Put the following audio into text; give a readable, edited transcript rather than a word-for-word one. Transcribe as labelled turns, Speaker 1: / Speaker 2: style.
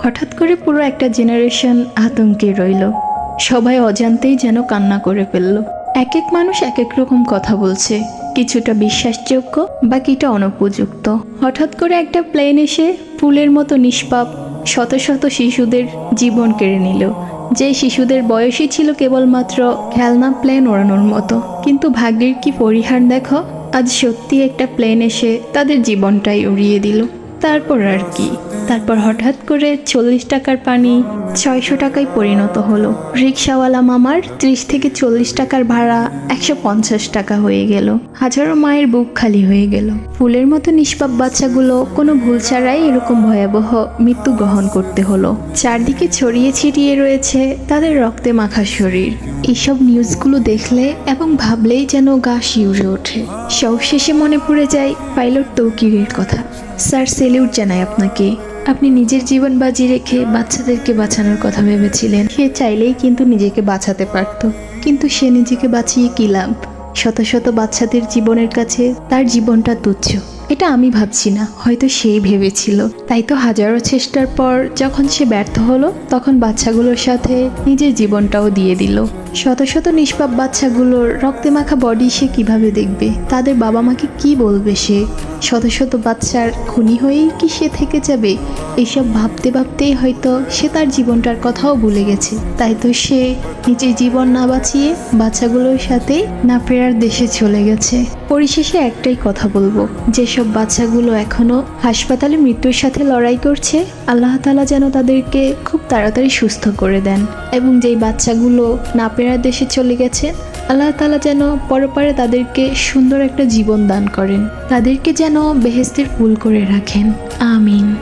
Speaker 1: হঠাৎ করে পুরো একটা জেনারেশন আতঙ্কে রইল। সবাই অজান্তেই যেন কান্না করে ফেলল। এক এক মানুষ এক এক রকম কথা বলছে, কিছুটা বিশ্বাসযোগ্য, বাকিটা অনুপযুক্ত। হঠাৎ করে একটা প্লেন এসে ফুলের মতো নিষ্পাপ শত শত শিশুদের জীবন কেড়ে নিল। যে শিশুদের বয়সই ছিল কেবলমাত্র খেলনা প্লেন ওড়ানোর মতো। কিন্তু ভাগ্যের কি পরিহার দেখো, আজ সত্যি একটা প্লেন এসে তাদের জীবনটাই উড়িয়ে দিল। তারপর আর কি, তারপর হঠাৎ করে 40 টাকার পানি 600 টাকায় পরিণত হলো। রিক্সাওয়ালা মামার 30 থেকে 40 টাকার ভাড়া 150 টাকা হয়ে গেল। হাজারো মায়ের বুক খালি হয়ে গেল। ফুলের মতো নিষ্পাপ বাচ্চাগুলো কোনো ভুল ছাড়াই এরকম ভয়াবহ মৃত্যু গ্রহণ করতে হলো। চারদিকে ছড়িয়ে ছিটিয়ে রয়েছে তাদের রক্তে মাখা শরীর। এইসব নিউজগুলো দেখলে এবং ভাবলেই যেন গা শিউরে ওঠে। সবশেষে মনে পড়ে যায় পাইলট তৌকিরের কথা। স্যার, সেলিউট জানাই আপনাকে। আপনি নিজের জীবন বাজি রেখে বাচ্চাদেরকে বাঁচানোর কথা ভেবেছিলেন। সে চাইলেই কিন্তু নিজেকে বাঁচাতে পারত, কিন্তু সে নিজেকে বাঁচিয়ে কি লাভ? শত শত বাচ্চাদের জীবনের কাছে তার জীবনটা তুচ্ছ। এটা আমি ভাবছি না, হয়তো সেই ভেবেছিল। তাই তো হাজারো চেষ্টার পর যখন সে ব্যর্থ হলো, তখন বাচ্চাগুলোর সাথে নিজের জীবনটাও দিয়ে দিল। শত শত নিষ্পাপ বাচ্চাগুলোর রক্তে মাখা বডি সে কিভাবে দেখবে? তাদের বাবা মাকে কি বলবে সে? শত শত বাচ্চার খুনি হয়েই কি সে থেকে যাবে? এইসব ভাবতে ভাবতেই হয়তো সে তার জীবনটার কথাও ভুলে গেছে। তাই তো সে নিজের জীবন না বাঁচিয়ে বাচ্চাগুলোর সাথে না ফেরার দেশে চলে গেছে। পরিশেষে একটাই কথা বলবো, যেসব বাচ্চাগুলো এখনো হাসপাতালে মৃত্যুর সাথে লড়াই করছে, আল্লাহ তাআলা যেন তাদেরকে খুব তাড়াতাড়ি সুস্থ করে দেন। এবং যেই বাচ্চাগুলো না ফেরার দেশে চলে গেছে, আল্লাহ তাআলা যেন পরপারে তাদেরকে সুন্দর একটা জীবন দান করেন, তাদেরকে যেন বেহেশতের ফুল করে রাখেন। আমিন।